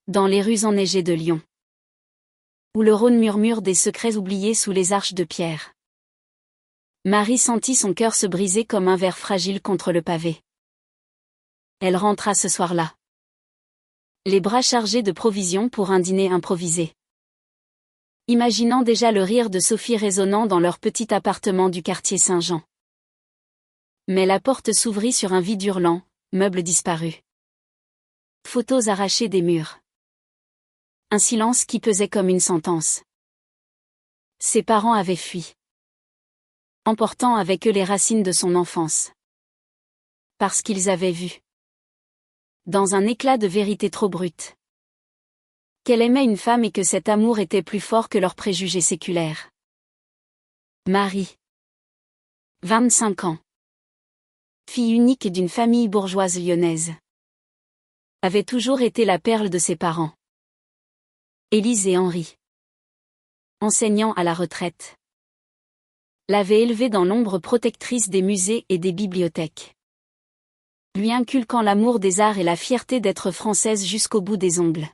Dans les rues enneigées de Lyon. Où le Rhône murmure des secrets oubliés sous les arches de pierre. Marie sentit son cœur se briser comme un verre fragile contre le pavé. Elle rentra ce soir-là, les bras chargés de provisions pour un dîner improvisé. Imaginant déjà le rire de Sophie résonnant dans leur petit appartement du quartier Saint-Jean. Mais la porte s'ouvrit sur un vide hurlant, meubles disparus. Photos arrachées des murs. Un silence qui pesait comme une sentence. Ses parents avaient fui, emportant avec eux les racines de son enfance. Parce qu'ils avaient vu, dans un éclat de vérité trop brute, qu'elle aimait une femme et que cet amour était plus fort que leurs préjugés séculaires. Marie, 25 ans, fille unique d'une famille bourgeoise lyonnaise, avait toujours été la perle de ses parents. Élise et Henri, enseignants à la retraite, l'avaient élevée dans l'ombre protectrice des musées et des bibliothèques, lui inculquant l'amour des arts et la fierté d'être française jusqu'au bout des ongles.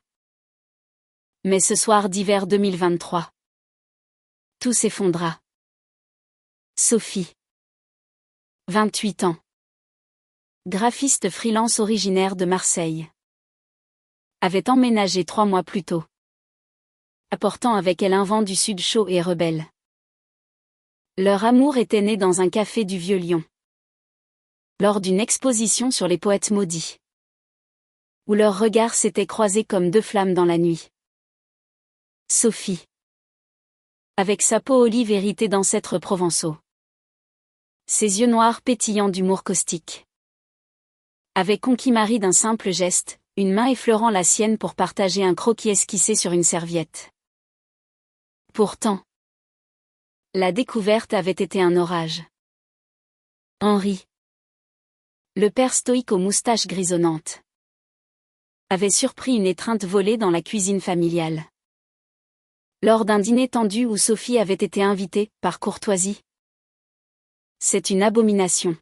Mais ce soir d'hiver 2023, tout s'effondra. Sophie, 28 ans, graphiste freelance originaire de Marseille, avait emménagé 3 mois plus tôt, apportant avec elle un vent du sud chaud et rebelle. Leur amour était né dans un café du Vieux-Lyon, lors d'une exposition sur les poètes maudits, où leurs regards s'étaient croisés comme 2 flammes dans la nuit. Sophie, avec sa peau olive héritée d'ancêtres provençaux, ses yeux noirs pétillants d'humour caustique, avait conquis Marie d'un simple geste, une main effleurant la sienne pour partager un croquis esquissé sur une serviette. Pourtant, la découverte avait été un orage. Henri, le père stoïque aux moustaches grisonnantes, avait surpris une étreinte volée dans la cuisine familiale. Lors d'un dîner tendu où Sophie avait été invitée, par courtoisie. C'est une abomination,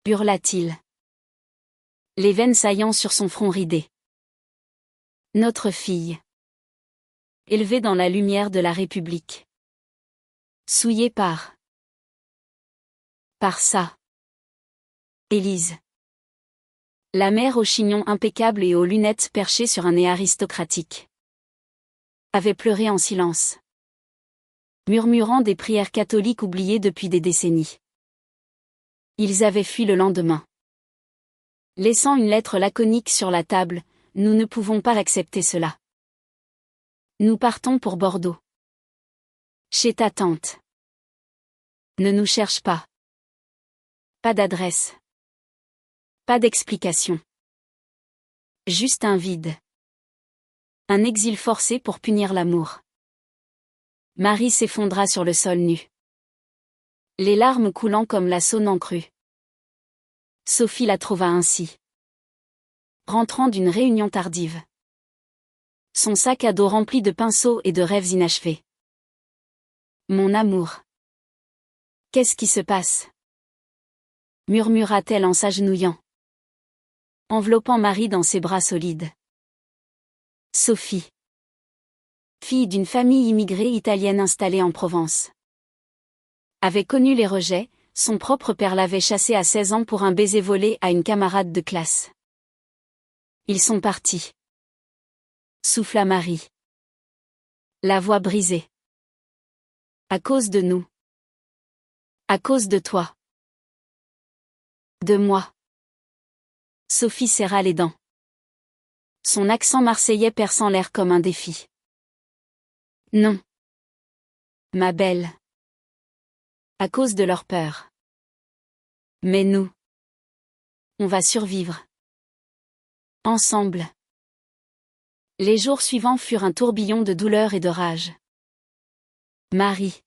hurla-t-il, les veines saillant sur son front ridé. Notre fille, élevée dans la lumière de la République, souillée par ça. Élise, la mère au chignon impeccable et aux lunettes perchées sur un nez aristocratique, avait pleuré en silence, murmurant des prières catholiques oubliées depuis des décennies. Ils avaient fui le lendemain, laissant une lettre laconique sur la table. Nous ne pouvons pas accepter cela. Nous partons pour Bordeaux. Chez ta tante. Ne nous cherche pas. Pas d'adresse. Pas d'explication. Juste un vide. Un exil forcé pour punir l'amour. Marie s'effondra sur le sol nu, les larmes coulant comme la Saône en crue. Sophie la trouva ainsi, rentrant d'une réunion tardive, son sac à dos rempli de pinceaux et de rêves inachevés. Mon amour. Qu'est-ce qui se passe? Murmura-t-elle en s'agenouillant, enveloppant Marie dans ses bras solides. Sophie, fille d'une famille immigrée italienne installée en Provence, avait connu les rejets. Son propre père l'avait chassée à 16 ans pour un baiser volé à une camarade de classe. Ils sont partis, souffla Marie, la voix brisée. À cause de nous. À cause de toi. De moi. Sophie serra les dents, son accent marseillais perçant l'air comme un défi. Non. Ma belle. À cause de leur peur. Mais nous. On va survivre. Ensemble. Les jours suivants furent un tourbillon de douleur et de rage. Marie,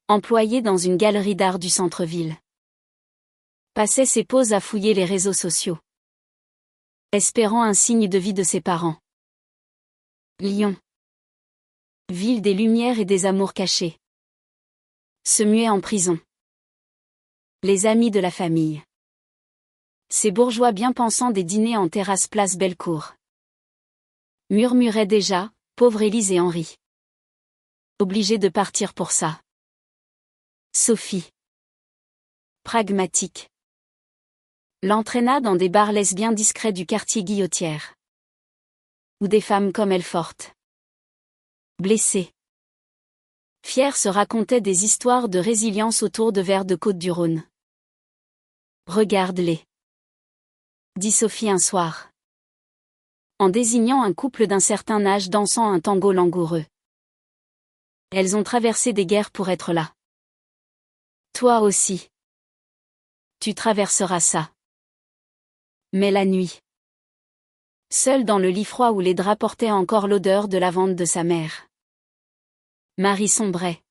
employée dans une galerie d'art du centre-ville, passait ses pauses à fouiller les réseaux sociaux, espérant un signe de vie de ses parents. Lyon, ville des lumières et des amours cachés, se muait en prison. Les amis de la famille. Ces bourgeois bien pensants des dîners en terrasse place Bellecour. Murmuraient déjà, pauvre Élise et Henri. Obligés de partir pour ça. Sophie. Pragmatique. L'entraîna dans des bars lesbiens discrets du quartier Guillotière. Où des femmes comme elle fortes. Blessées. Fières se racontaient des histoires de résilience autour de verres de Côte-du-Rhône. Regarde-les. Dit Sophie un soir. En désignant un couple d'un certain âge dansant un tango langoureux. Elles ont traversé des guerres pour être là. Toi aussi. Tu traverseras ça. Mais la nuit. Seule dans le lit froid où les draps portaient encore l'odeur de lavande de sa mère. Marie sombrait.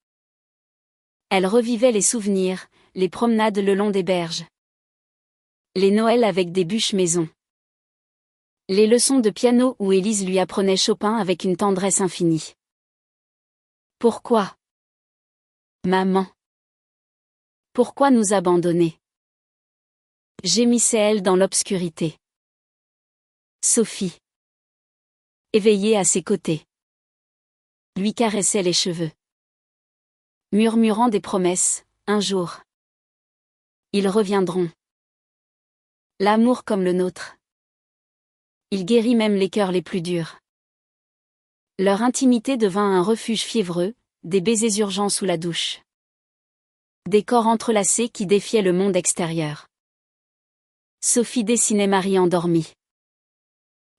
Elle revivait les souvenirs, les promenades le long des berges. Les Noëls avec des bûches maison. Les leçons de piano où Élise lui apprenait Chopin avec une tendresse infinie. Pourquoi, maman? Pourquoi nous abandonner? Gémissait-elle dans l'obscurité. Sophie. Éveillée à ses côtés. Lui caressait les cheveux. Murmurant des promesses, un jour. Ils reviendront. L'amour comme le nôtre. Il guérit même les cœurs les plus durs. Leur intimité devint un refuge fiévreux, des baisers urgents sous la douche. Des corps entrelacés qui défiaient le monde extérieur. Sophie dessinait Marie endormie.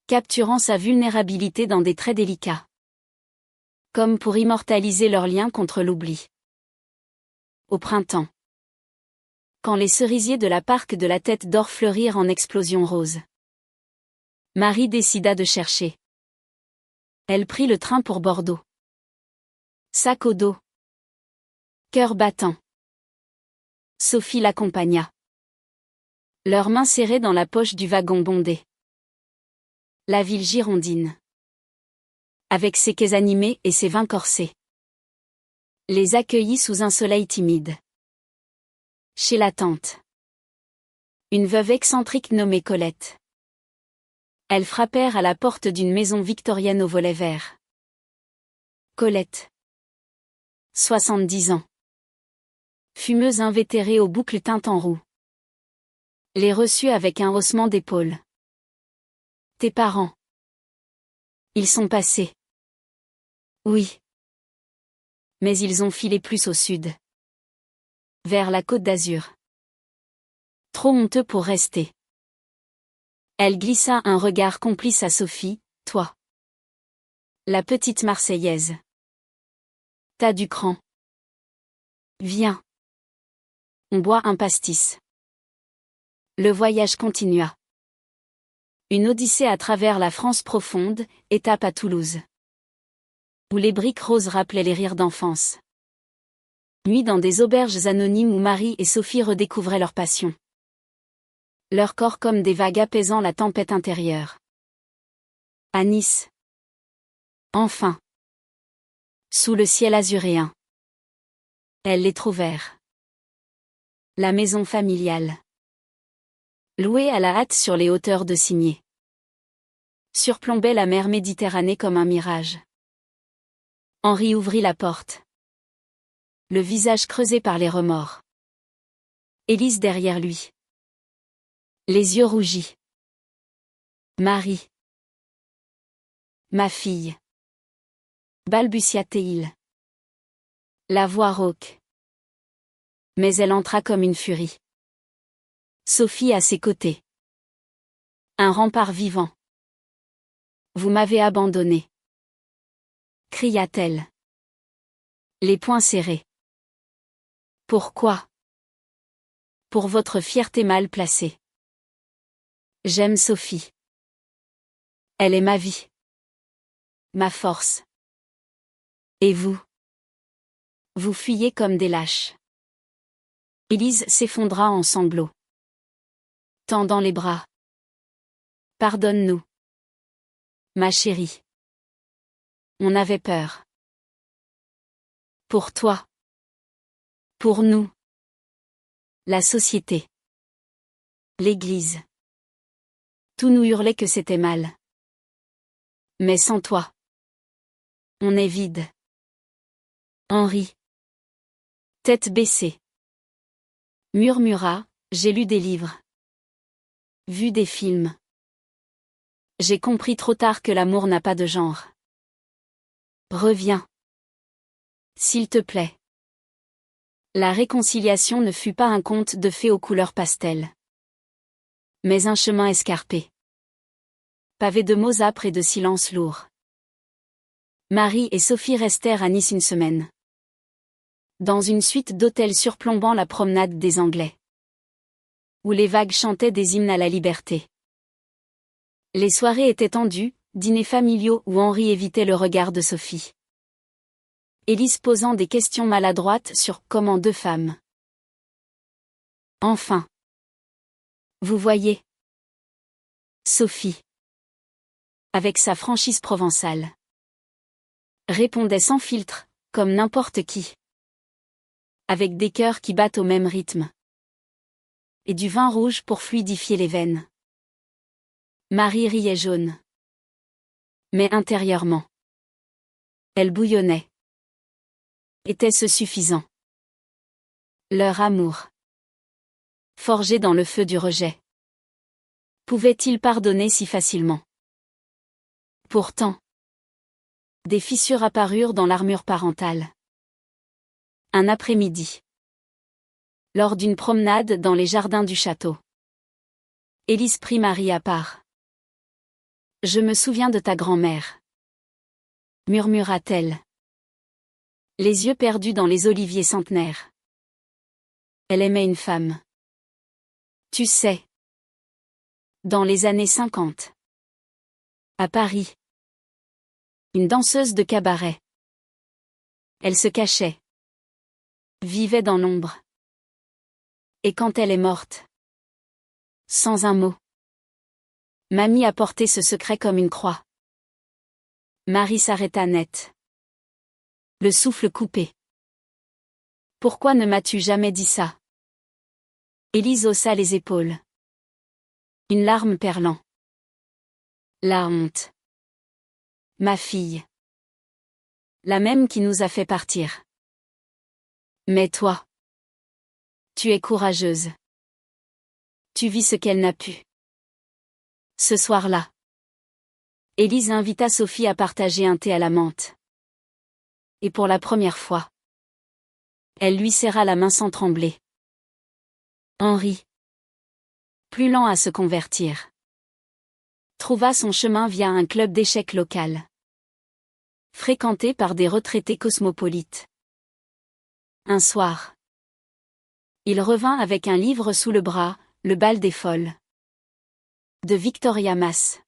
Capturant sa vulnérabilité dans des traits délicats. Comme pour immortaliser leur lien contre l'oubli. Au printemps. Quand les cerisiers de la parc de la Tête d'Or fleurirent en explosions roses. Marie décida de chercher. Elle prit le train pour Bordeaux. Sac au dos. Cœur battant. Sophie l'accompagna. Leurs mains serrées dans la poche du wagon bondé. La ville girondine. Avec ses quais animés et ses vins corsés. Les accueillit sous un soleil timide. Chez la tante. Une veuve excentrique nommée Colette. Elles frappèrent à la porte d'une maison victorienne aux volets verts. Colette. 70 ans. Fumeuse invétérée aux boucles teintes en roux. Les reçut avec un haussement d'épaules. Tes parents. Ils sont passés. Oui. Mais ils ont filé plus au sud. Vers la Côte d'Azur. Trop honteux pour rester. Elle glissa un regard complice à Sophie, toi. La petite Marseillaise. T'as du cran. Viens. On boit un pastis. Le voyage continua. Une odyssée à travers la France profonde, étape à Toulouse. Où les briques roses rappelaient les rires d'enfance. Nuit dans des auberges anonymes où Marie et Sophie redécouvraient leur passion. Leur corps comme des vagues apaisant la tempête intérieure. À Nice. Enfin. Sous le ciel azuréen. Elles les trouvèrent. La maison familiale. Louée à la hâte sur les hauteurs de Cigné. Surplombait la mer Méditerranée comme un mirage. Henri ouvrit la porte. Le visage creusé par les remords. Élise derrière lui. Les yeux rougis. Marie. Ma fille. Balbutia-t-il. La voix rauque. Mais elle entra comme une furie. Sophie à ses côtés. Un rempart vivant. Vous m'avez abandonné. Cria-t-elle. Les poings serrés. Pourquoi? Pour votre fierté mal placée. J'aime Sophie. Elle est ma vie. Ma force. Et vous? Vous fuyez comme des lâches. Élise s'effondra en sanglots. Tendant les bras. Pardonne-nous. Ma chérie. On avait peur. Pour toi. Pour nous. La société. L'église. Tout nous hurlait que c'était mal. Mais sans toi, on est vide. Henri. Tête baissée. Murmura, j'ai lu des livres. Vu des films. J'ai compris trop tard que l'amour n'a pas de genre. Reviens. S'il te plaît. La réconciliation ne fut pas un conte de fées aux couleurs pastel. Mais un chemin escarpé. Pavé de mots âpres et de silences lourds. Marie et Sophie restèrent à Nice une semaine. Dans une suite d'hôtels surplombant la promenade des Anglais. Où les vagues chantaient des hymnes à la liberté. Les soirées étaient tendues, dîners familiaux où Henri évitait le regard de Sophie. Élise posant des questions maladroites sur comment deux femmes. Enfin. Vous voyez. Sophie. Avec sa franchise provençale. Répondait sans filtre, comme n'importe qui. Avec des cœurs qui battent au même rythme. Et du vin rouge pour fluidifier les veines. Marie riait jaune. Mais intérieurement. Elle bouillonnait. Était-ce suffisant? Leur amour. Forgé dans le feu du rejet. Pouvait-il pardonner si facilement? Pourtant. Des fissures apparurent dans l'armure parentale. Un après-midi. Lors d'une promenade dans les jardins du château. Élise prit Marie à part. Je me souviens de ta grand-mère. Murmura-t-elle. Les yeux perdus dans les oliviers centenaires. Elle aimait une femme. Tu sais. Dans les années 50. À Paris. Une danseuse de cabaret. Elle se cachait. Vivait dans l'ombre. Et quand elle est morte. Sans un mot. Mamie a porté ce secret comme une croix. Marie s'arrêta net. Le souffle coupé. Pourquoi ne m'as-tu jamais dit ça? Élise haussa les épaules. Une larme perlant. La honte. Ma fille. La même qui nous a fait partir. Mais toi. Tu es courageuse. Tu vis ce qu'elle n'a pu. Ce soir-là. Élise invita Sophie à partager un thé à la menthe. Et pour la première fois. Elle lui serra la main sans trembler. Henri. Plus lent à se convertir. Trouva son chemin via un club d'échecs local. Fréquenté par des retraités cosmopolites. Un soir. Il revint avec un livre sous le bras, Le bal des folles. De Victoria Mass.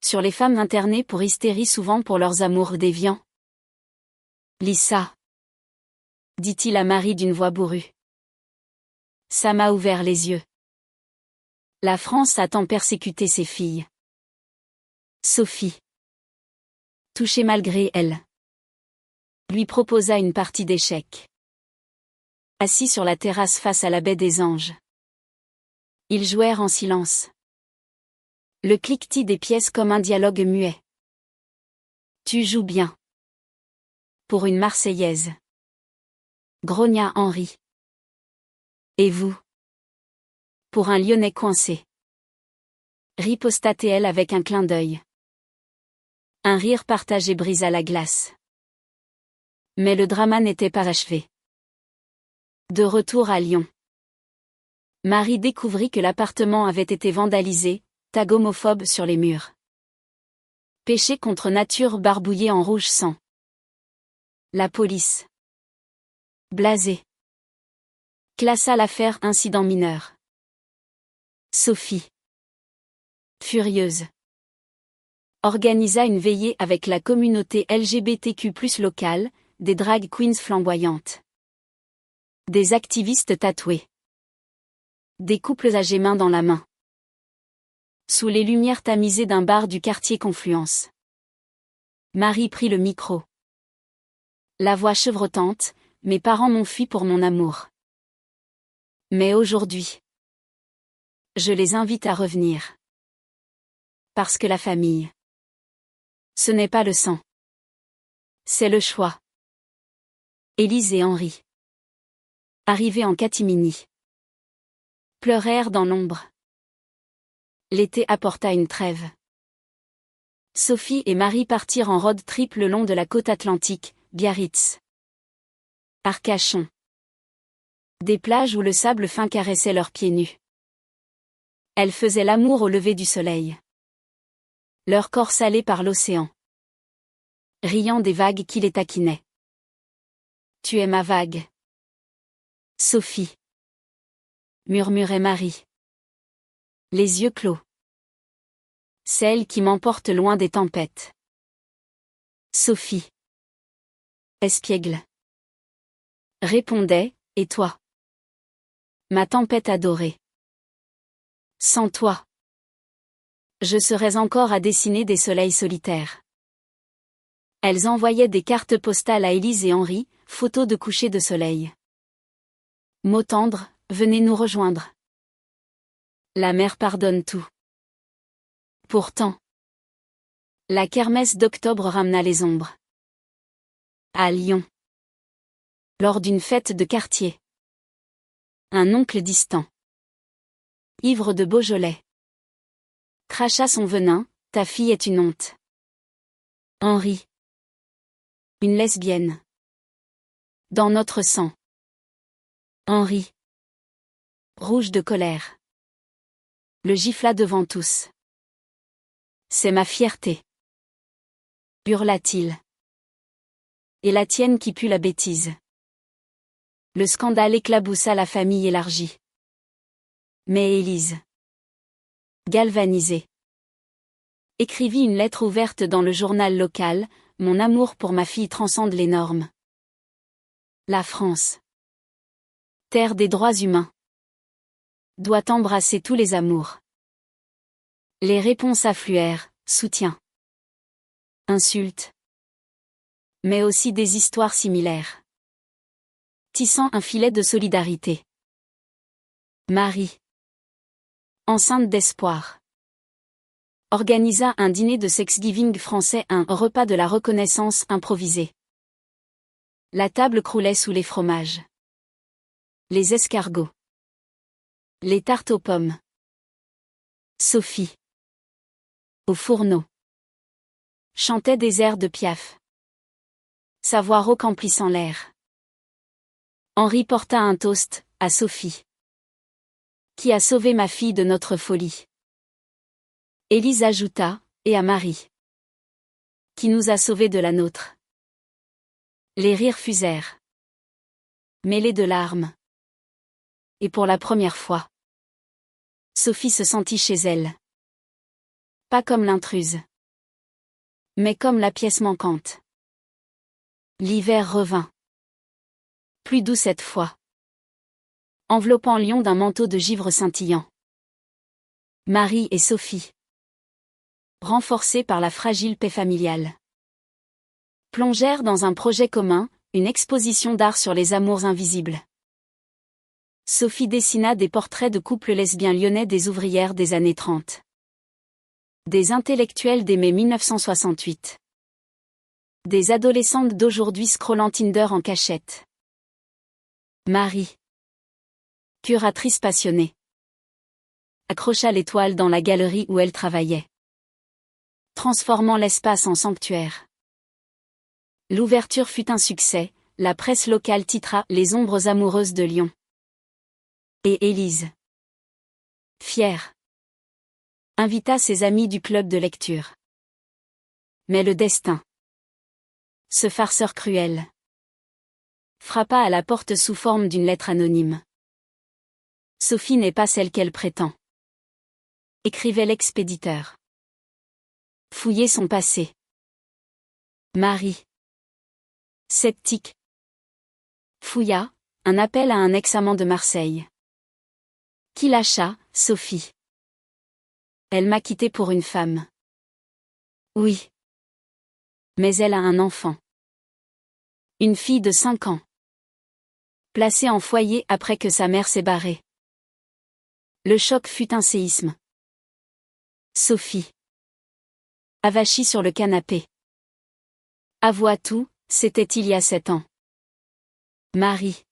Sur les femmes internées pour hystérie souvent pour leurs amours déviants. Lis ça. Dit-il à Marie d'une voix bourrue. Ça m'a ouvert les yeux. La France a tant persécuté ses filles. Sophie. Touchée malgré elle. Lui proposa une partie d'échecs. Assis sur la terrasse face à la baie des Anges. Ils jouèrent en silence. Le cliquetis des pièces comme un dialogue muet. Tu joues bien. Pour une Marseillaise. Grogna Henri. Et vous? Pour un Lyonnais coincé. Riposta-t-elle avec un clin d'œil. Un rire partagé brisa la glace. Mais le drama n'était pas achevé. De retour à Lyon. Marie découvrit que l'appartement avait été vandalisé, tag homophobe sur les murs. Péché contre nature barbouillé en rouge sang. La police. Blasée. Classa l'affaire incident mineur. Sophie. Furieuse. Organisa une veillée avec la communauté LGBTQ+ locale, des drag queens flamboyantes. Des activistes tatoués. Des couples âgés main dans la main. Sous les lumières tamisées d'un bar du quartier Confluence. Marie prit le micro. La voix chevrotante, mes parents m'ont fui pour mon amour. Mais aujourd'hui, je les invite à revenir. Parce que la famille Ce n'est pas le sang. C'est le choix. Élise et Henri, arrivés en catimini, pleurèrent dans l'ombre. L'été apporta une trêve. Sophie et Marie partirent en road trip le long de la côte atlantique, Biarritz, Arcachon. Des plages où le sable fin caressait leurs pieds nus. Elles faisaient l'amour au lever du soleil. Leur corps salé par l'océan, riant des vagues qui les taquinaient. Tu es ma vague, Sophie, murmurait Marie, les yeux clos. Celle qui m'emporte loin des tempêtes. Sophie, espiègle, répondait, et toi? Ma tempête adorée. Sans toi, je serais encore à dessiner des soleils solitaires. Elles envoyaient des cartes postales à Élise et Henri, photos de coucher de soleil. Mots tendres, venez nous rejoindre. La mer pardonne tout. Pourtant, la kermesse d'octobre ramena les ombres. À Lyon, lors d'une fête de quartier, un oncle distant, ivre de Beaujolais, cracha son venin, ta fille est une honte. Henri, une lesbienne. Dans notre sang. Henri, rouge de colère, le gifla devant tous. C'est ma fierté, hurla-t-il. Et la tienne qui pue la bêtise. Le scandale éclaboussa la famille élargie. Mais Élise, galvanisée, écrivit une lettre ouverte dans le journal local, mon amour pour ma fille transcende les normes. La France, terre des droits humains, doit embrasser tous les amours. Les réponses affluèrent, soutien, insultes, mais aussi des histoires similaires, tissant un filet de solidarité. Marie, enceinte d'espoir, organisa un dîner de Thanksgiving français, un repas de la reconnaissance improvisé. La table croulait sous les fromages, les escargots, les tartes aux pommes. Sophie, au fourneau, chantait des airs de Piaf. Sa voix rauque emplissant l'air. Henri porta un toast, à Sophie, qui a sauvé ma fille de notre folie. Élise ajouta, et à Marie, qui nous a sauvés de la nôtre. Les rires fusèrent, mêlés de larmes. Et pour la première fois, Sophie se sentit chez elle. Pas comme l'intruse, mais comme la pièce manquante. L'hiver revint. Plus doux cette fois, enveloppant Lyon d'un manteau de givre scintillant. Marie et Sophie, renforcés par la fragile paix familiale, plongèrent dans un projet commun, une exposition d'art sur les amours invisibles. Sophie dessina des portraits de couples lesbiens lyonnais, des ouvrières des années 30. Des intellectuels des mai 1968. Des adolescentes d'aujourd'hui scrollant Tinder en cachette. Marie, curatrice passionnée, accrocha l'étoile dans la galerie où elle travaillait, transformant l'espace en sanctuaire. L'ouverture fut un succès, la presse locale titra « Les ombres amoureuses de Lyon ». Et Élise, fière, invita ses amis du club de lecture. Mais le destin, ce farceur cruel, frappa à la porte sous forme d'une lettre anonyme. Sophie n'est pas celle qu'elle prétend, écrivait l'expéditeur. Fouillez son passé. Marie, sceptique, fouilla, un appel à un ex-amant de Marseille. Qui lâcha, Sophie. Elle m'a quitté pour une femme. Oui. Mais elle a un enfant. Une fille de 5 ans. Placée en foyer après que sa mère s'est barrée. Le choc fut un séisme. Sophie, Avachie sur le canapé. Avoue tout, c'était il y a 7 ans. Marie.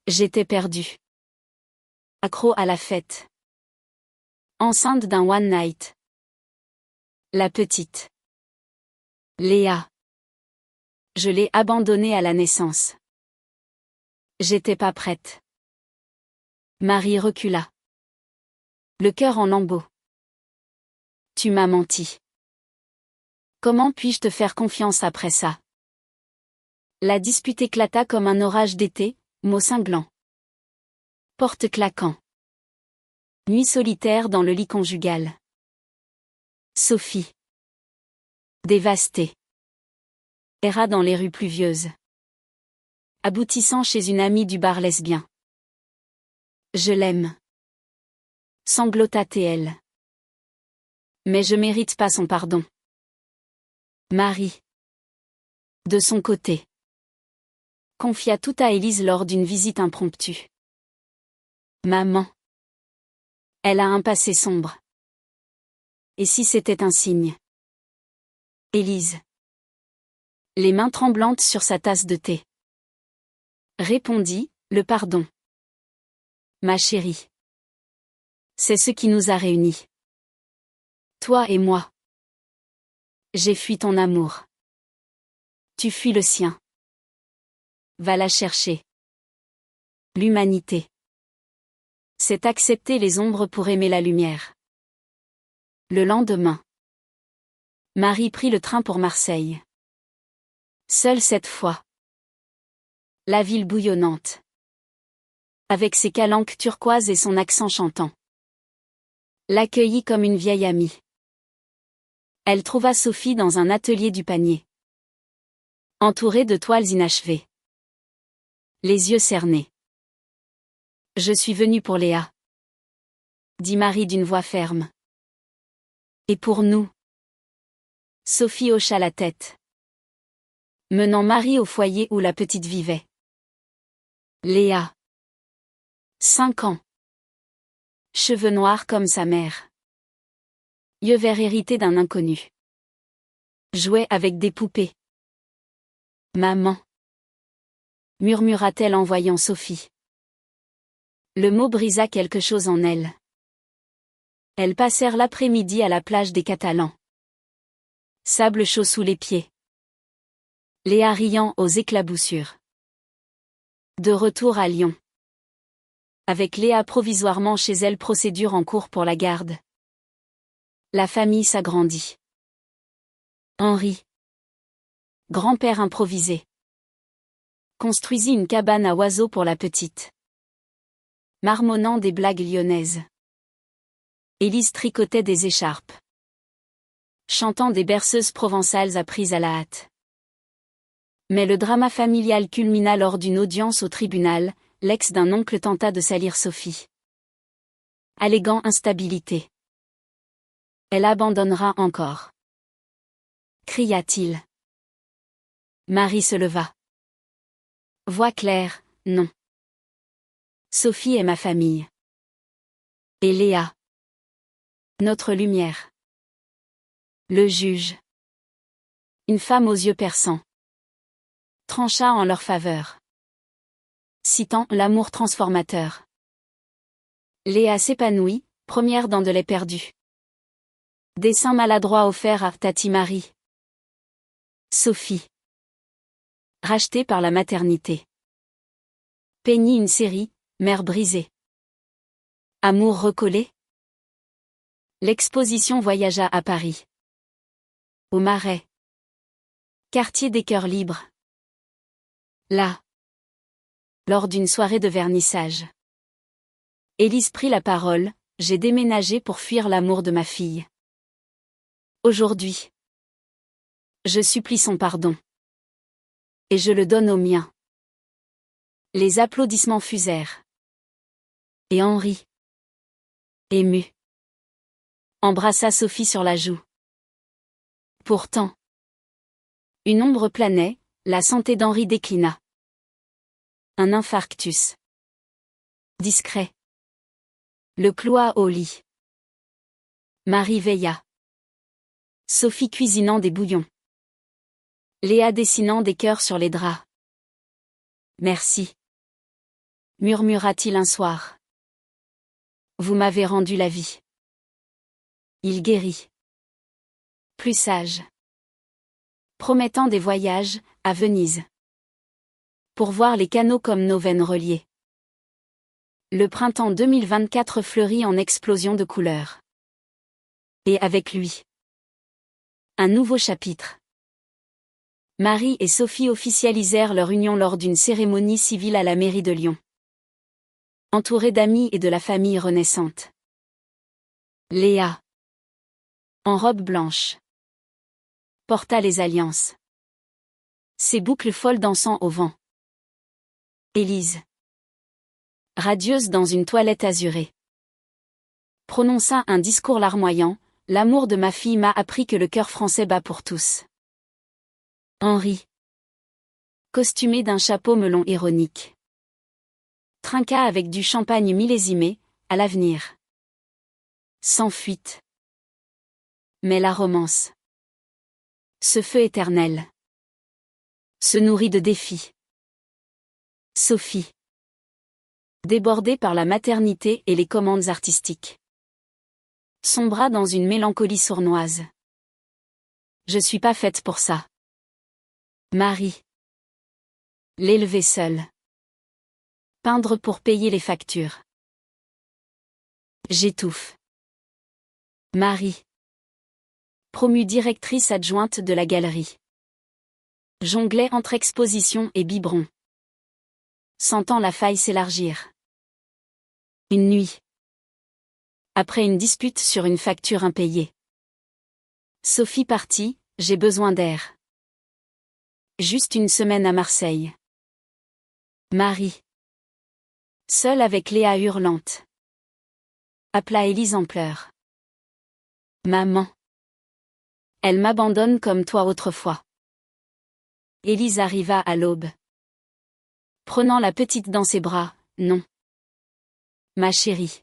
J'étais perdue. Accro à la fête. Enceinte d'un one night. La petite. Léa. Je l'ai abandonnée à la naissance. J'étais pas prête. Marie recula. Le cœur en lambeaux. Tu m'as menti. Comment puis-je te faire confiance après ça? La dispute éclata comme un orage d'été, mots cinglants. Porte claquant. Nuit solitaire dans le lit conjugal. Sophie. Dévastée. Erra dans les rues pluvieuses. Aboutissant chez une amie du bar lesbien. Je l'aime. Sanglota TL. Mais je mérite pas son pardon. Marie. De son côté. Confia tout à Élise lors d'une visite impromptue. Maman. Elle a un passé sombre. Et si c'était un signe? Élise. Les mains tremblantes sur sa tasse de thé. Répondit, le pardon. Ma chérie. C'est ce qui nous a réunis. Toi et moi. J'ai fui ton amour. Tu fuis le sien. Va la chercher. L'humanité. C'est accepter les ombres pour aimer la lumière. Le lendemain. Marie prit le train pour Marseille. Seule cette fois. La ville bouillonnante. Avec ses calanques turquoises et son accent chantant. L'accueillit comme une vieille amie. Elle trouva Sophie dans un atelier du panier. Entourée de toiles inachevées. Les yeux cernés. Je suis venue pour Léa. Dit Marie d'une voix ferme. Et pour nous? Sophie hocha la tête. Menant Marie au foyer où la petite vivait. Léa. 5 ans. Cheveux noirs comme sa mère. Yeux verts hérités d'un inconnu. Jouait avec des poupées. Maman. Murmura-t-elle en voyant Sophie. Le mot brisa quelque chose en elle. Elles passèrent l'après-midi à la plage des Catalans. Sable chaud sous les pieds. Léa riant aux éclaboussures. De retour à Lyon. Avec Léa provisoirement chez elle, procédure en cours pour la garde. La famille s'agrandit. Henri. Grand-père improvisé. Construisit une cabane à oiseaux pour la petite. Marmonnant des blagues lyonnaises. Élise tricotait des écharpes. Chantant des berceuses provençales apprises à la hâte. Mais le drama familial culmina lors d'une audience au tribunal, l'ex d'un oncle tenta de salir Sophie. Alléguant instabilité. Elle abandonnera encore. Cria-t-il. Marie se leva. Voix claire, non. Sophie est ma famille. Et Léa. Notre lumière. Le juge. Une femme aux yeux perçants. Trancha en leur faveur. Citant l'amour transformateur. Léa s'épanouit, première dans de lait perdu. Dessin maladroit offert à Tati Marie. Sophie. Rachetée par la maternité. Peignit une série, mère brisée. Amour recollé. L'exposition voyagea à Paris. Au Marais. Quartier des cœurs libres. Là. Lors d'une soirée de vernissage. Élise prit la parole, j'ai déménagé pour fuir l'amour de ma fille. Aujourd'hui. Je supplie son pardon. Et je le donne au mien. Les applaudissements fusèrent. Et Henri. Ému. Embrassa Sophie sur la joue. Pourtant. Une ombre planait, la santé d'Henri déclina. Un infarctus. Discret. Le cloua au lit. Marie veilla. Sophie cuisinant des bouillons. Léa dessinant des cœurs sur les draps. Merci, murmura-t-il un soir. Vous m'avez rendu la vie. Il guérit. Plus sage. Promettant des voyages, à Venise. Pour voir les canaux comme nos veines reliées. Le printemps 2024 fleurit en explosion de couleurs. Et avec lui, un nouveau chapitre. Marie et Sophie officialisèrent leur union lors d'une cérémonie civile à la mairie de Lyon. Entourée d'amis et de la famille renaissante. Léa, en robe blanche, porta les alliances. Ses boucles folles dansant au vent. Élise, radieuse dans une toilette azurée, prononça un discours larmoyant. L'amour de ma fille m'a appris que le cœur français bat pour tous. Henri, costumé d'un chapeau melon ironique, trinqua avec du champagne millésimé, à l'avenir. Sans fuite. Mais la romance, ce feu éternel, se nourrit de défis. Sophie, débordée par la maternité et les commandes artistiques, sombra dans une mélancolie sournoise. Je suis pas faite pour ça. Marie, l'élever seule. Peindre pour payer les factures. J'étouffe. Marie, promue directrice adjointe de la galerie, jonglait entre exposition et biberon, sentant la faille s'élargir. Une nuit, après une dispute sur une facture impayée, Sophie partit, j'ai besoin d'air. Juste une semaine à Marseille. Marie, seule avec Léa hurlante, appela Élise en pleurs. Maman. Elle m'abandonne comme toi autrefois. Élise arriva à l'aube, prenant la petite dans ses bras. Non. Ma chérie.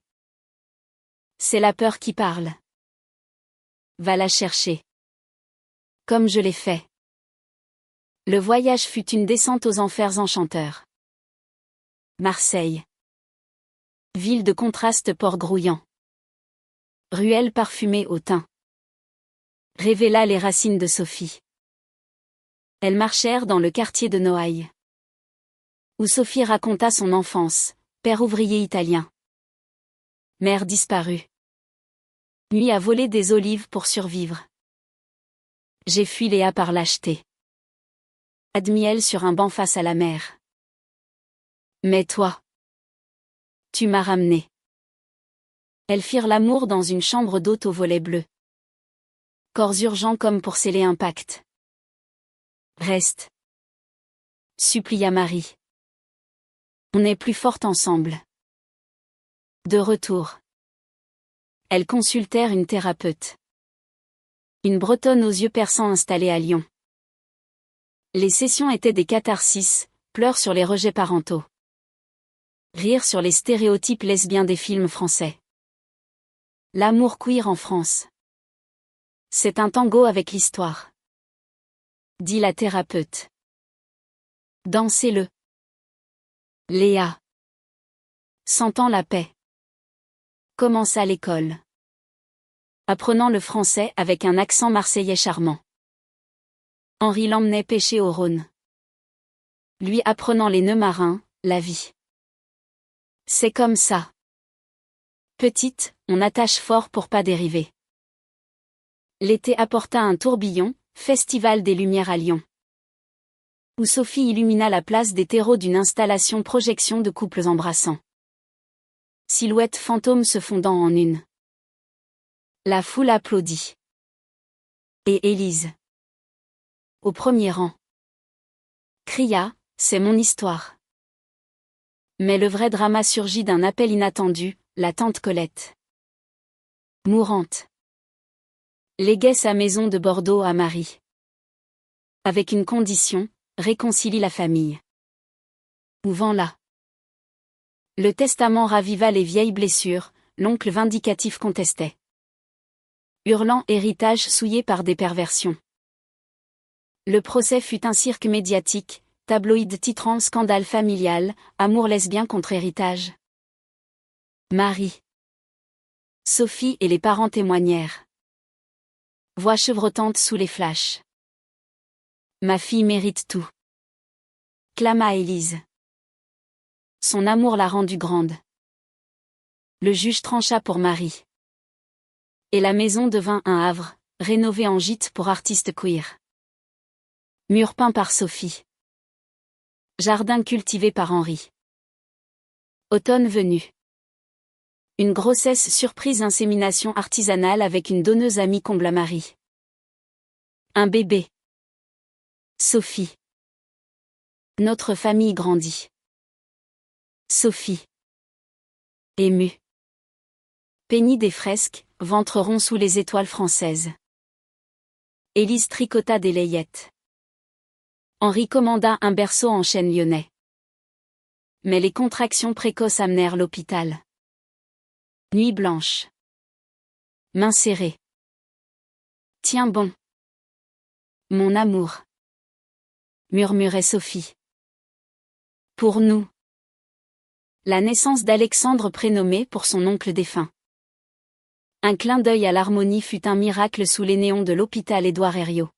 C'est la peur qui parle. Va la chercher. Comme je l'ai fait. Le voyage fut une descente aux enfers enchanteurs. Marseille. Ville de contraste, port grouillant. Ruelle parfumée au thym. Révéla les racines de Sophie. Elles marchèrent dans le quartier de Noailles, où Sophie raconta son enfance, père ouvrier italien. Mère disparue. Nuit à voler des olives pour survivre. J'ai fui Léa par lâcheté. Admis-elle sur un banc face à la mer. Mais toi, tu m'as ramené. Elles firent l'amour dans une chambre d'hôte aux volets bleus. Corps urgents comme pour sceller un pacte. Reste. Supplia Marie. On est plus fortes ensemble. De retour. Elles consultèrent une thérapeute. Une Bretonne aux yeux perçants installée à Lyon. Les sessions étaient des catharsis, pleurs sur les rejets parentaux. Rire sur les stéréotypes lesbiens des films français. L'amour queer en France. C'est un tango avec l'histoire. Dit la thérapeute. Dansez-le. Léa, sentant la paix, commença l'école. Apprenant le français avec un accent marseillais charmant. Henri l'emmenait pêcher au Rhône. Lui apprenant les nœuds marins, la vie. C'est comme ça. Petite, on attache fort pour pas dériver. L'été apporta un tourbillon, festival des Lumières à Lyon, où Sophie illumina la place des terreaux d'une installation projection de couples embrassants. Silhouette fantôme se fondant en une. La foule applaudit. Et Élise, au premier rang, cria, c'est mon histoire. Mais le vrai drama surgit d'un appel inattendu, la tante Colette. Mourante. Léguait sa maison de Bordeaux à Marie. Avec une condition, réconcilie la famille. Pouvant-la. Le testament raviva les vieilles blessures, l'oncle vindicatif contestait. Hurlant héritage souillé par des perversions. Le procès fut un cirque médiatique, tabloïd titrant scandale familial, amour lesbien contre héritage. Marie, Sophie et les parents témoignèrent. Voix chevrotante sous les flashs. Ma fille mérite tout, clama Élise. Son amour l'a rendue grande. Le juge trancha pour Marie. Et la maison devint un havre, rénové en gîte pour artistes queer. Mur peint par Sophie. Jardin cultivé par Henri. Automne venu. Une grossesse surprise, insémination artisanale avec une donneuse amie comble à Marie. Un bébé. Sophie. Notre famille grandit. Sophie. Émue. Peignit des fresques, ventre rond sous les étoiles françaises. Élise tricota des layettes. Henri commanda un berceau en chêne lyonnais. Mais les contractions précoces amenèrent l'hôpital. Nuit blanche. Main serrée. Tiens bon. Mon amour. Murmurait Sophie. Pour nous. La naissance d'Alexandre prénommé pour son oncle défunt. Un clin d'œil à l'harmonie fut un miracle sous les néons de l'hôpital Édouard Herriot.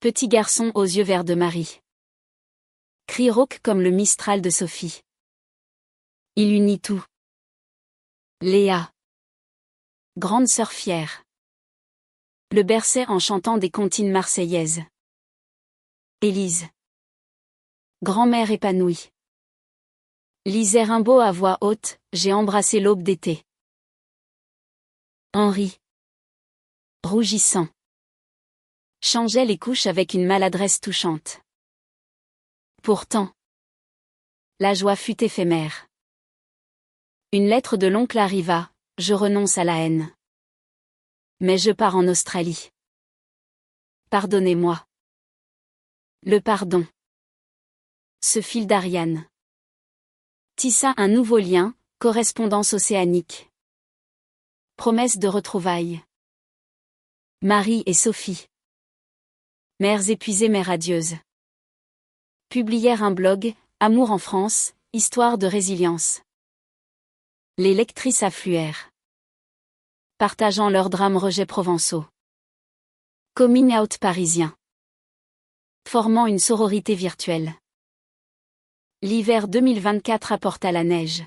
Petit garçon aux yeux verts de Marie. Cri rauque comme le Mistral de Sophie. Il unit tout. Léa. Grande sœur fière. Le berçait en chantant des comptines marseillaises. Élise. Grand-mère épanouie. Lisait Rimbaud à voix haute, j'ai embrassé l'aube d'été. Henri. Rougissant. Changeait les couches avec une maladresse touchante. Pourtant. La joie fut éphémère. Une lettre de l'oncle arriva, je renonce à la haine. Mais je pars en Australie. Pardonnez-moi. Le pardon. Ce fil d'Ariane. Tissa un nouveau lien, correspondance océanique. Promesse de retrouvailles. Marie et Sophie. Mères épuisées mais radieuses. Publièrent un blog, Amour en France, histoire de résilience. Les lectrices affluèrent. Partageant leurs drames rejets provençaux. Coming out parisien. Formant une sororité virtuelle. L'hiver 2024 apporta la neige.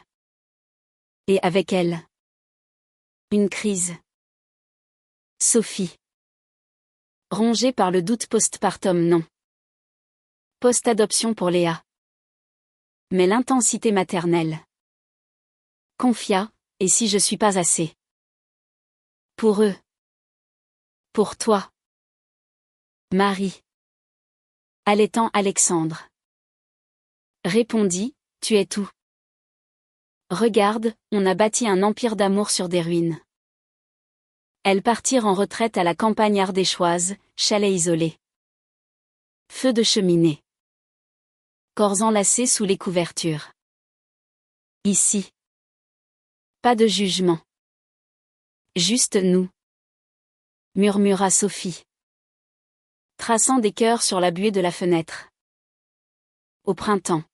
Et avec elle. Une crise. Sophie. Rongée par le doute postpartum non. Post-adoption pour Léa. Mais l'intensité maternelle. Confia, et si je suis pas assez. Pour eux. Pour toi. Marie. Allaitant Alexandre. Répondit, tu es tout. Regarde, on a bâti un empire d'amour sur des ruines. Elles partirent en retraite à la campagne ardéchoise, chalet isolé. Feu de cheminée. Corps enlacés sous les couvertures. Ici. Pas de jugement. Juste nous. Murmura Sophie. Traçant des cœurs sur la buée de la fenêtre. Au printemps.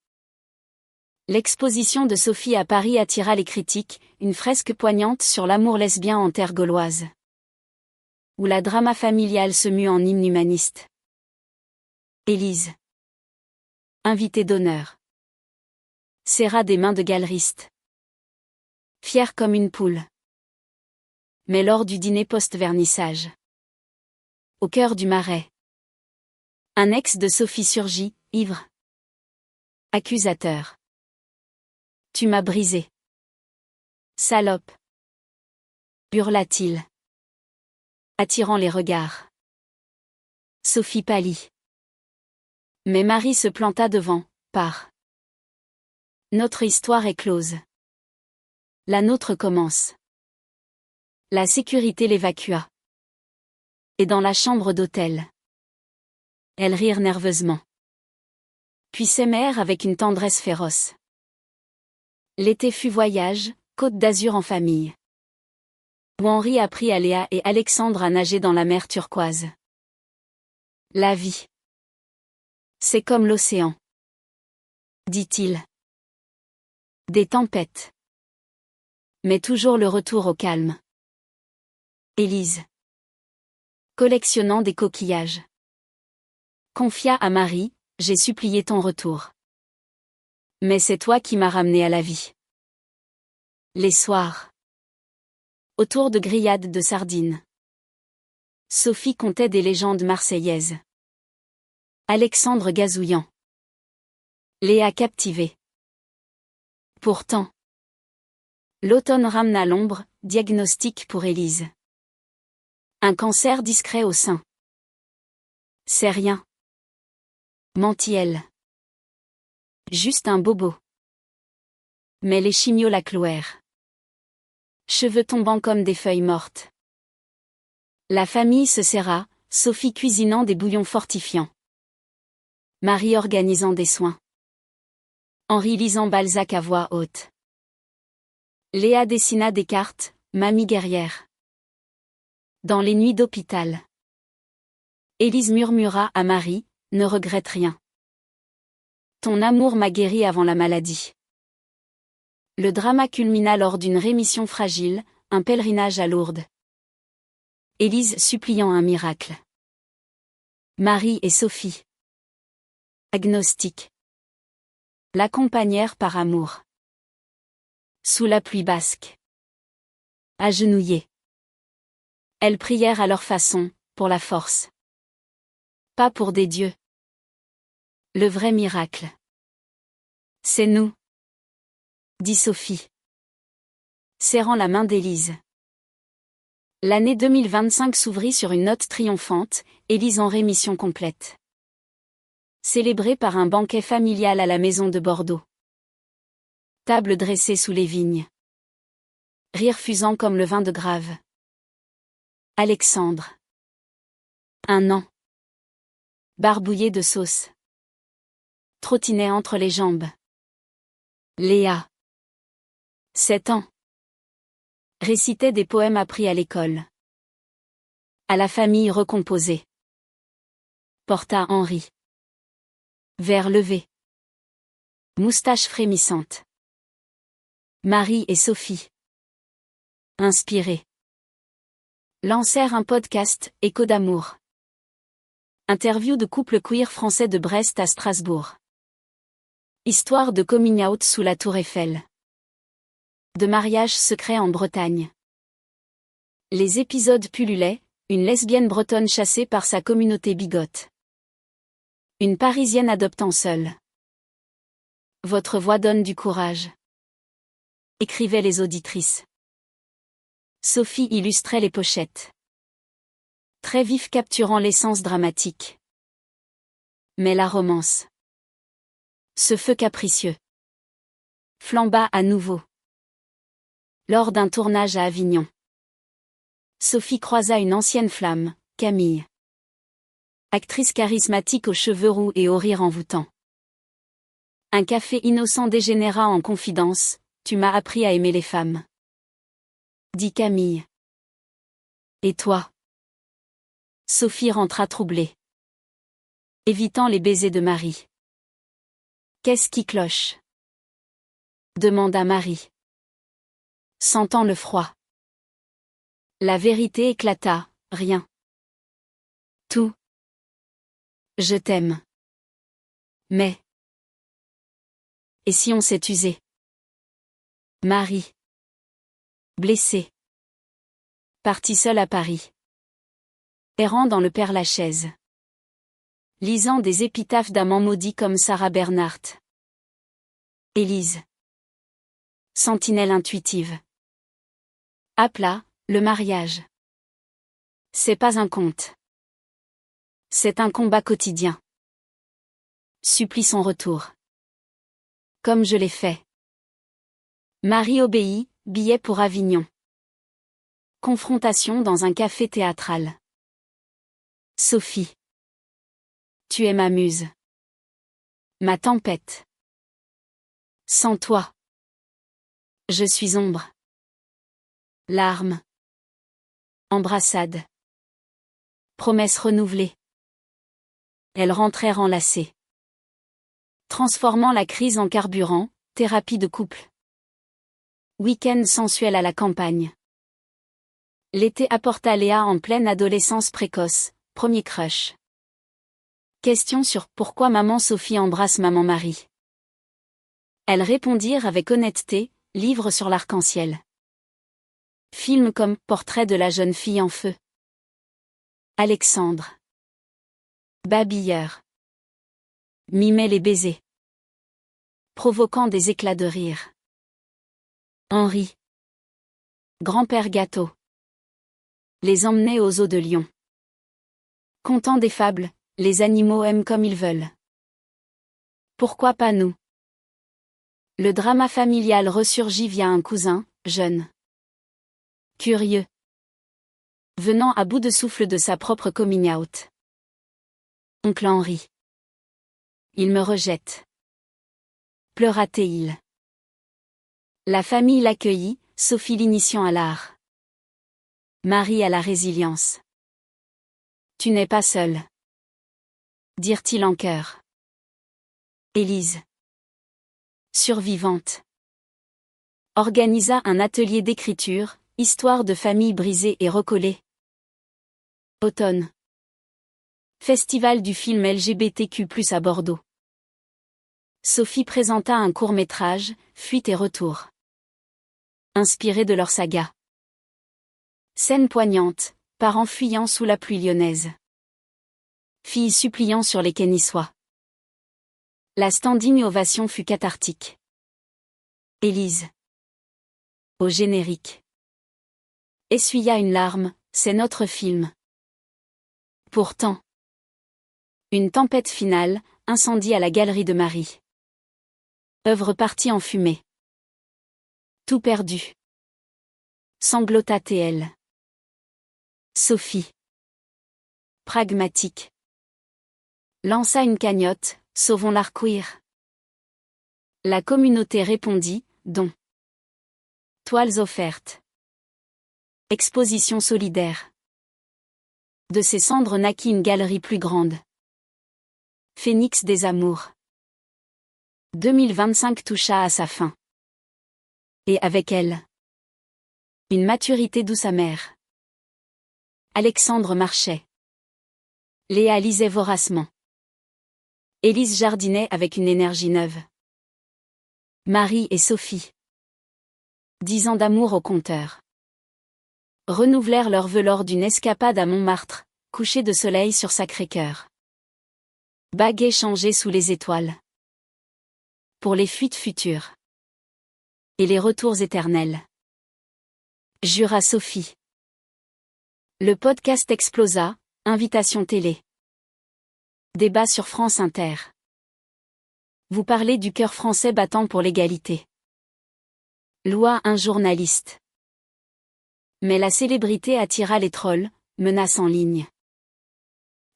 L'exposition de Sophie à Paris attira les critiques, une fresque poignante sur l'amour lesbien en terre gauloise. Où la drama familiale se mue en hymne humaniste. Élise. Invitée d'honneur. Serra des mains de galeriste. Fière comme une poule. Mais lors du dîner post-vernissage. Au cœur du Marais. Un ex de Sophie surgit, ivre. Accusateur. Tu m'as brisé. Salope. Hurla-t-il. Attirant les regards. Sophie pâlit. Mais Marie se planta devant, par. Notre histoire est close. La nôtre commence. La sécurité l'évacua. Et dans la chambre d'hôtel. Elles rirent nerveusement. Puis s'aimèrent avec une tendresse féroce. L'été fut voyage, Côte d'Azur en famille. où Henri apprit à Léa et Alexandre à nager dans la mer turquoise. La vie. C'est comme l'océan, dit-il. Des tempêtes. Mais toujours le retour au calme. Élise. Collectionnant des coquillages. Confia à Marie, j'ai supplié ton retour. Mais c'est toi qui m'as ramené à la vie. Les soirs. Autour de grillades de sardines. Sophie contait des légendes marseillaises. Alexandre gazouillant. Léa captivée. Pourtant. L'automne ramena l'ombre, diagnostic pour Élise. Un cancer discret au sein. C'est rien. Mentit-elle. Juste un bobo. Mais les chimios la clouèrent. Cheveux tombant comme des feuilles mortes. La famille se serra, Sophie cuisinant des bouillons fortifiants. Marie organisant des soins. Henri lisant Balzac à voix haute. Léa dessina des cartes, mamie guerrière. Dans les nuits d'hôpital. Élise murmura à Marie, ne regrette rien. Ton amour m'a guéri avant la maladie. Le drama culmina lors d'une rémission fragile, un pèlerinage à Lourdes. Élise suppliant un miracle. Marie et Sophie. Agnostiques. L'accompagnèrent par amour. Sous la pluie basque. Agenouillées. Elles prièrent à leur façon, pour la force. Pas pour des dieux. Le vrai miracle. C'est nous. Dit Sophie. Serrant la main d'Élise. L'année 2025 s'ouvrit sur une note triomphante, Élise en rémission complète. Célébrée par un banquet familial à la maison de Bordeaux. Table dressée sous les vignes. Rire fusant comme le vin de Grave. Alexandre. 1 an. Barbouillé de sauce. Trottinait entre les jambes. Léa. 7 ans. Récitait des poèmes appris à l'école. À la famille recomposée. Porta Henri. Vers levé. Moustache frémissante. Marie et Sophie. Inspirées. Lancèrent un podcast, Écho d'amour. Interview de couple queer français de Brest à Strasbourg. Histoire de coming out sous la tour Eiffel. De mariage secret en Bretagne. Les épisodes pullulaient, une lesbienne bretonne chassée par sa communauté bigote. Une Parisienne adoptant seule. Votre voix donne du courage. Écrivaient les auditrices. Sophie illustrait les pochettes. Très vif capturant l'essence dramatique. Mais la romance. Ce feu capricieux. Flamba à nouveau. Lors d'un tournage à Avignon. Sophie croisa une ancienne flamme, Camille. Actrice charismatique aux cheveux roux et au rire envoûtant. Un café innocent dégénéra en confidence, tu m'as appris à aimer les femmes. Dit Camille. Et toi? Sophie rentra troublée. Évitant les baisers de Marie. Qu'est-ce qui cloche? Demanda Marie. Sentant le froid. La vérité éclata, rien. Tout. Je t'aime. Mais. Et si on s'est usé? Marie. Blessée. Partie seule à Paris. Errant dans le Père-Lachaise. Lisant des épitaphes d'amants maudits comme Sarah Bernhardt. Élise. Sentinelle intuitive. À plat, le mariage. C'est pas un conte. C'est un combat quotidien. Supplie son retour. Comme je l'ai fait. Marie obéit, billet pour Avignon. Confrontation dans un café théâtral. Sophie. Tu es ma muse. Ma tempête. Sans toi. Je suis ombre. Larmes. Embrassade. Promesses renouvelées. Elles rentrèrent enlacées. Transformant la crise en carburant, thérapie de couple. Week-end sensuel à la campagne. L'été apporta Léa en pleine adolescence précoce, premier crush. Question sur pourquoi maman Sophie embrasse maman Marie. Elles répondirent avec honnêteté, livre sur l'arc-en-ciel. Film comme Portrait de la jeune fille en feu. Alexandre. Babilleur. Mimait les baisers. Provoquant des éclats de rire. Henri. Grand-père gâteau. Les emmenait aux eaux de Lyon. Contant des fables, les animaux aiment comme ils veulent. Pourquoi pas nous? Le drama familial ressurgit via un cousin, jeune. Curieux. Venant à bout de souffle de sa propre coming out. Oncle Henri. Il me rejette. Pleura-t-il. La famille l'accueillit, Sophie l'initiant à l'art. Marie à la résilience. Tu n'es pas seule. Dirent-ils en chœur. Élise. Survivante. Organisa un atelier d'écriture, histoire de famille brisée et recollée. Automne. Festival du film LGBTQ+ à Bordeaux. Sophie présenta un court-métrage, Fuite et retour. Inspiré de leur saga. Scène poignante, parents fuyant sous la pluie lyonnaise. Filles suppliant sur les quais niçois. La standing ovation fut cathartique. Élise. Au générique. Essuya une larme, c'est notre film. Pourtant. Une tempête finale, incendie à la galerie de Marie. Œuvre partie en fumée. Tout perdu. Sanglota-t-elle. Sophie. Pragmatique. Lança une cagnotte, sauvons l'art queer. La communauté répondit, dons. Toiles offertes. Exposition solidaire. De ces cendres naquit une galerie plus grande. Phénix des amours. 2025 toucha à sa fin. Et avec elle, une maturité douce amère. Alexandre marchait. Léa lisait voracement. Élise jardinait avec une énergie neuve. Marie et Sophie. 10 ans d'amour au compteur. Renouvelèrent leurs vœux lors d'une escapade à Montmartre, coucher de soleil sur Sacré-Cœur. Bagues échangées sous les étoiles. Pour les fuites futures. Et les retours éternels. Jura Sophie. Le podcast explosa, invitation télé. Débat sur France Inter. Vous parlez du cœur français battant pour l'égalité. Loua un journaliste. Mais la célébrité attira les trolls, menaces en ligne.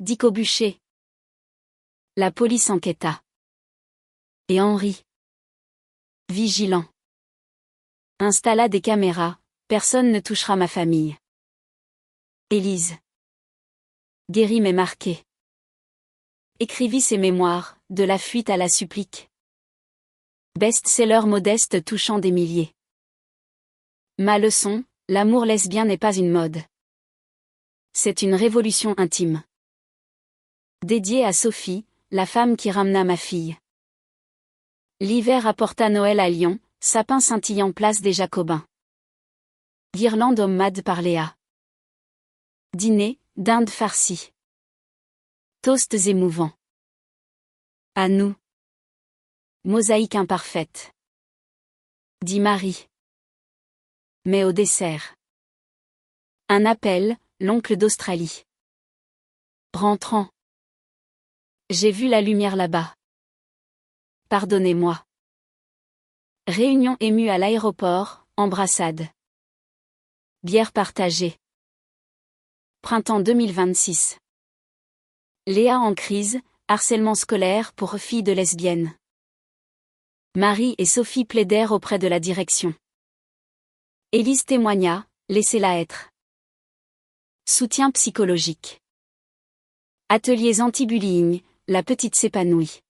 Dick au bûcher. La police enquêta. Et Henri. Vigilant. Installa des caméras, personne ne touchera ma famille. Élise. Guérit mais marquée. Écrivit ses mémoires, de la fuite à la supplique. Best-seller modeste touchant des milliers. Ma leçon, l'amour lesbien n'est pas une mode. C'est une révolution intime. Dédiée à Sophie, la femme qui ramena ma fille. L'hiver apporta Noël à Lyon, sapin scintillant place des Jacobins. Guirlande hommade par Léa. Dîner, dinde farcie. Toasts émouvants. À nous. Mosaïque imparfaite. Dit Marie. Mais au dessert. Un appel, l'oncle d'Australie. Rentrant. J'ai vu la lumière là-bas. Pardonnez-moi. Réunion émue à l'aéroport, embrassade. Bière partagée. Printemps 2026. Léa en crise, harcèlement scolaire pour filles de lesbiennes. Marie et Sophie plaidèrent auprès de la direction. Élise témoigna, laissez-la être. Soutien psychologique. Ateliers anti-bullying, la petite s'épanouit.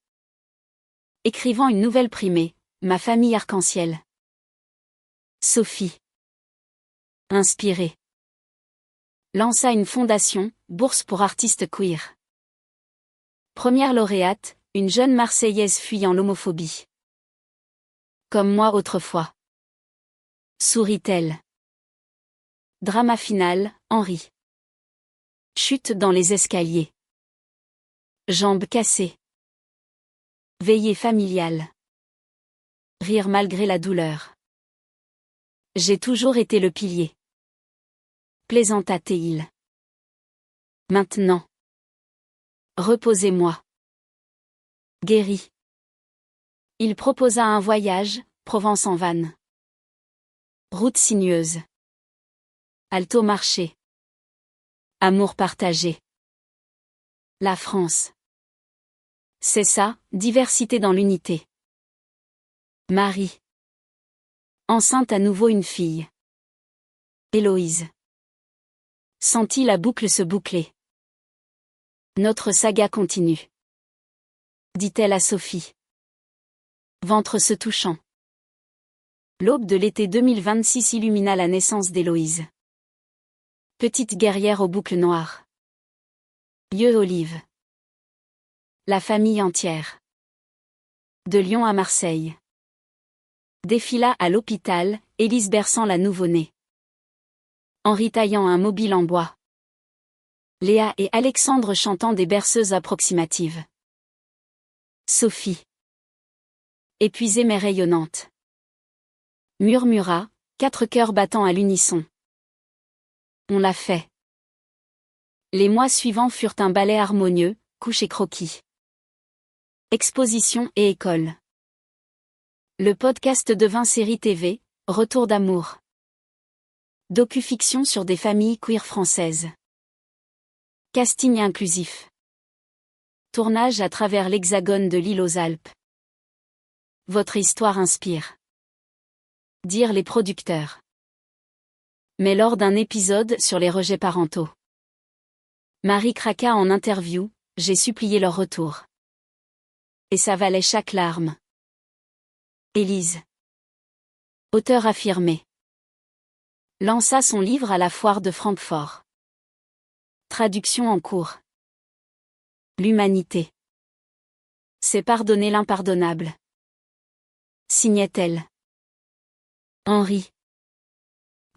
Écrivant une nouvelle primée, ma famille arc-en-ciel. Sophie. Inspirée. Lança une fondation, Bourse pour artistes queer. Première lauréate, une jeune Marseillaise fuyant l'homophobie. Comme moi autrefois. Sourit-elle. Drama final, Henri. Chute dans les escaliers. Jambes cassées. Veillée familiale. Rire malgré la douleur. J'ai toujours été le pilier. Plaisanta-t-il. Maintenant. Reposez-moi. Guéri. Il proposa un voyage, Provence en van. Route sinueuse. Alto marché. Amour partagé. La France. C'est ça, diversité dans l'unité. Marie. Enceinte à nouveau une fille. Héloïse. Sentit la boucle se boucler. Notre saga continue. Dit-elle à Sophie. Ventre se touchant. L'aube de l'été 2026 illumina la naissance d'Héloïse. Petite guerrière aux boucles noires. Yeux olive. La famille entière. De Lyon à Marseille. Défila à l'hôpital, Élise berçant la nouveau-née. Henri taillant un mobile en bois. Léa et Alexandre chantant des berceuses approximatives. Sophie. Épuisée mais rayonnante. Murmura, 4 cœurs battant à l'unisson. On l'a fait. Les mois suivants furent un ballet harmonieux, couche et croquis. Exposition et école. Le podcast devint série TV, Retour d'amour. Docu-fiction sur des familles queer françaises. Casting inclusif. Tournage à travers l'hexagone de l'île aux Alpes. Votre histoire inspire. Dirent les producteurs. Mais lors d'un épisode sur les rejets parentaux. Marie craqua en interview, j'ai supplié leur retour. Et ça valait chaque larme. Élise. Auteur affirmé. Lança son livre à la foire de Francfort. Traduction en cours. L'humanité. C'est pardonner l'impardonnable. Signait-elle. Henri.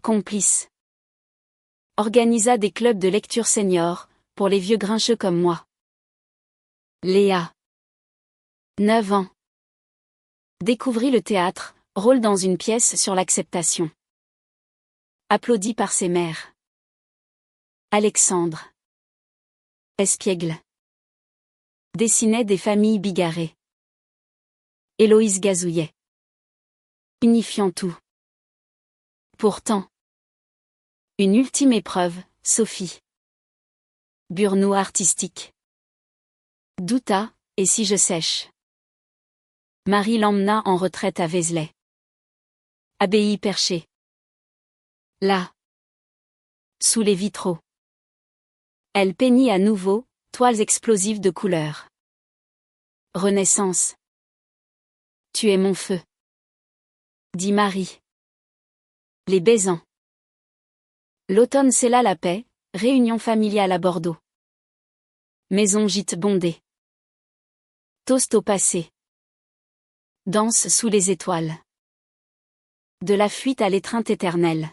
Complice. Organisa des clubs de lecture senior, pour les vieux grincheux comme moi. Léa. 9 ans. Découvrit le théâtre, rôle dans une pièce sur l'acceptation. Applaudi par ses mères. Alexandre. Espiègle. Dessinait des familles bigarrées. Héloïse gazouillait. Unifiant tout. Pourtant. Une ultime épreuve, Sophie. Burnou artistique. Douta, et si je sèche? Marie l'emmena en retraite à Vézelay. Abbaye perchée. Là. Sous les vitraux. Elle peignit à nouveau, toiles explosives de couleurs. Renaissance. Tu es mon feu. Dit Marie. Les baisants. L'automne scella la paix, réunion familiale à Bordeaux. Maison gîte bondée. Toast au passé. Danse sous les étoiles. De la fuite à l'étreinte éternelle.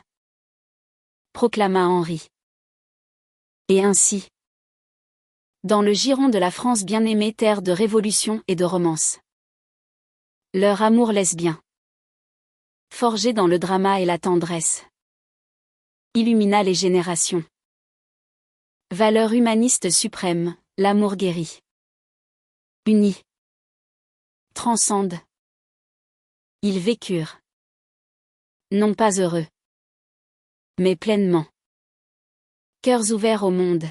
Proclama Henri. Et ainsi. Dans le giron de la France bien-aimée, terre de révolution et de romance. Leur amour lesbien. Forgé dans le drama et la tendresse. Illumina les générations. Valeur humaniste suprême, l'amour guérit. Unis. Transcende. Ils vécurent. Non pas heureux. Mais pleinement. Cœurs ouverts au monde.